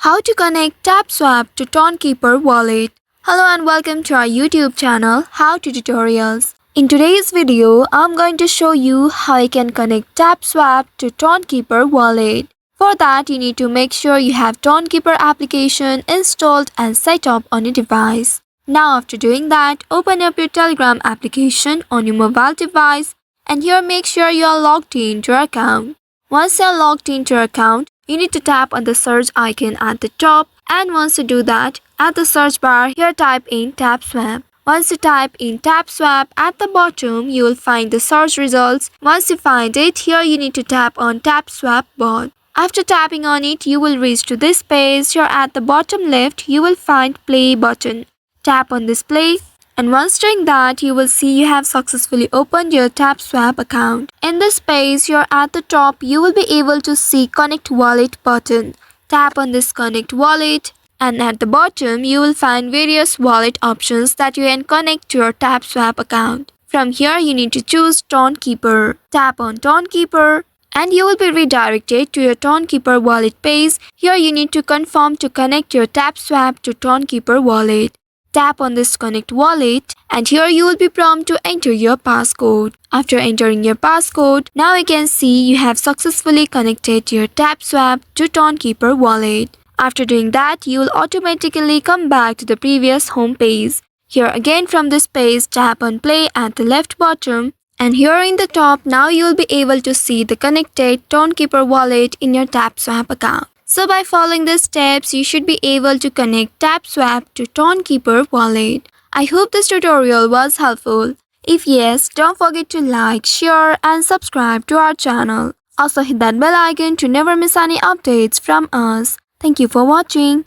How to connect Tapswap to Tonkeeper wallet. Hello and welcome to our YouTube channel, How to Tutorials. In today's video, I'm going to show you how you can connect Tapswap to Tonkeeper wallet. For that, you need to make sure you have Tonkeeper application installed and set up on your device. Now after doing that, open up your Telegram application on your mobile device and here make sure you are logged into your account. Once you are logged into your account, you need to tap on the search icon at the top, and once you do that, at the search bar here type in Tapswap. Once you type in Tapswap, at the bottom you will find the search results. Once you find it, here you need to tap on Tapswap bot. After tapping on it, you will reach to this page. Here at the bottom left, you will find play button. Tap on this play. And once doing that, you will see you have successfully opened your Tapswap account. In this page, here at the top, you will be able to see Connect Wallet button. Tap on this Connect Wallet. And at the bottom, you will find various wallet options that you can connect to your Tapswap account. From here, you need to choose Tonkeeper. Tap on Tonkeeper. And you will be redirected to your Tonkeeper wallet page. Here, you need to confirm to connect your Tapswap to Tonkeeper wallet. Tap on this Connect Wallet and here you will be prompted to enter your passcode. After entering your passcode, now you can see you have successfully connected your Tapswap to Tonkeeper wallet. After doing that, you will automatically come back to the previous home page. Here again from this page, tap on play at the left bottom and here in the top, now you will be able to see the connected Tonkeeper wallet in your Tapswap account. So by following these steps, you should be able to connect Tapswap to Tonkeeper wallet. I hope this tutorial was helpful. If yes, don't forget to like, share and subscribe to our channel. Also hit that bell icon to never miss any updates from us. Thank you for watching.